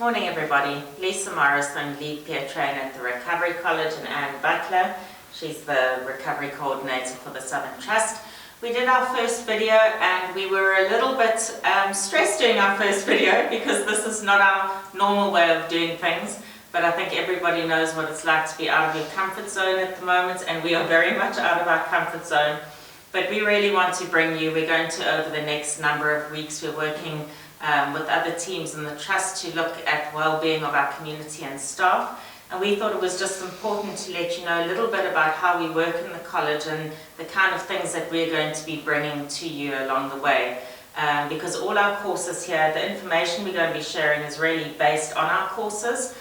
Morning everybody, Lisa Morrison, lead peer trainer at the Recovery College, and Anne Butler, she's the recovery coordinator for the Southern Trust. We did our first video and we were a little bit stressed doing our first video because this is not our normal way of doing things, but I think everybody knows what it's like to be out of your comfort zone at the moment, and we are very much out of our comfort zone. But we really want to bring you, we're going to, over the next number of weeks, we're working with other teams in the Trust to look at well-being of our community and staff. And we thought it was just important to let you know a little bit about how we work in the college and the kind of things that we're going to be bringing to you along the way. Because all our courses here, the information we're going to be sharing is really based on our courses,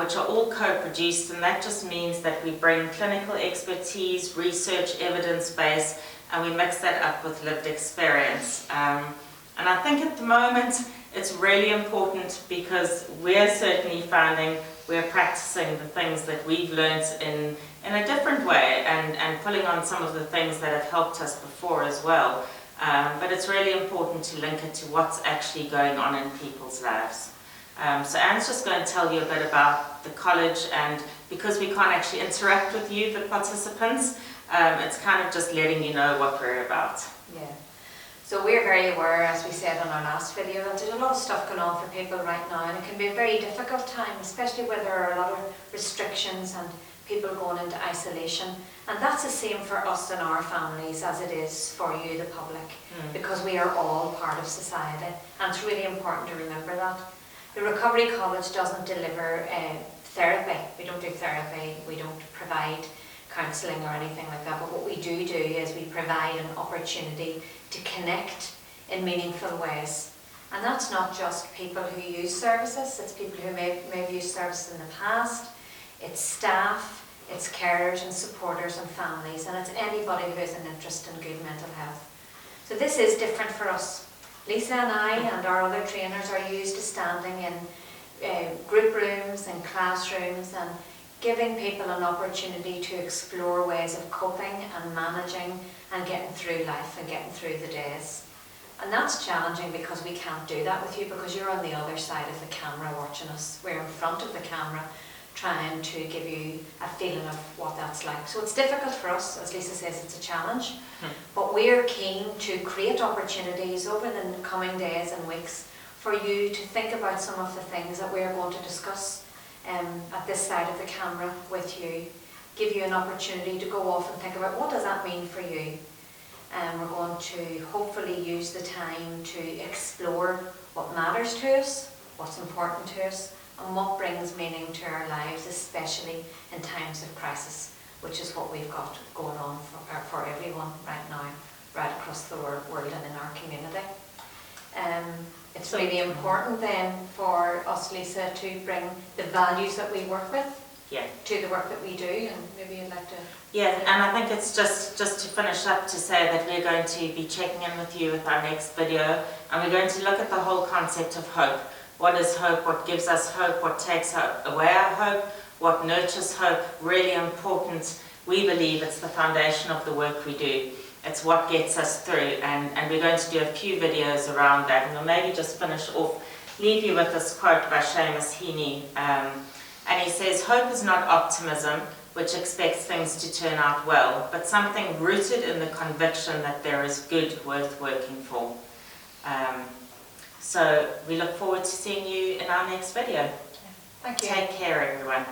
which are all co-produced, and that just means that we bring clinical expertise, research, evidence base, and we mix that up with lived experience. And I think at the moment it's really important because we're certainly finding we're practicing the things that we've learned in a different way and pulling on some of the things that have helped us before as well. But it's really important to link it to what's actually going on in people's lives. So Anne's just going to tell you a bit about the college, and because we can't actually interact with you, the participants, it's kind of just letting you know what we're about. Yeah. So we're very aware, as we said on our last video, that there's a lot of stuff going on for people right now, and it can be a very difficult time, especially where there are a lot of restrictions and people going into isolation. And that's the same for us and our families as it is for you, the public, because we are all part of society, and it's really important to remember that. The Recovery College doesn't deliver therapy. We don't do therapy, we don't provide counselling or anything like that, but what we do is we provide an opportunity to connect in meaningful ways. And that's not just people who use services, it's people who may have used services in the past, it's staff, it's carers and supporters and families, and it's anybody who has an interest in good mental health. So this is different for us. Lisa and I and our other trainers are used to standing in group rooms and classrooms and giving people an opportunity to explore ways of coping and managing and getting through life and getting through the days. And that's challenging because we can't do that with you because you're on the other side of the camera watching us. We're in front of the camera trying to give you a feeling of what that's like. So it's difficult for us, as Lisa says, it's a challenge. But we're keen to create opportunities over the coming days and weeks for you to think about some of the things that we're going to discuss at this side of the camera with you, give you an opportunity to go off and think about what does that mean for you. We're going to hopefully use the time to explore what matters to us, what's important to us, and what brings meaning to our lives, especially in times of crisis, which is what we've got going on for everyone right now, right across the world and in our community. It's really important then for us, Lisa, to bring the values that we work with to the work that we do, and maybe you'd like to... Yeah, and I think it's just to finish up to say that we're going to be checking in with you with our next video, and we're going to look at the whole concept of hope. What is hope? What gives us hope? What takes away our hope? What nurtures hope? Really important. We believe it's the foundation of the work we do. It's what gets us through, and we're going to do a few videos around that, and we'll maybe just finish off, leave you with this quote by Seamus Heaney, and he says, "Hope is not optimism, which expects things to turn out well, but something rooted in the conviction that there is good worth working for." So we look forward to seeing you in our next video. Thank you. Take care, everyone.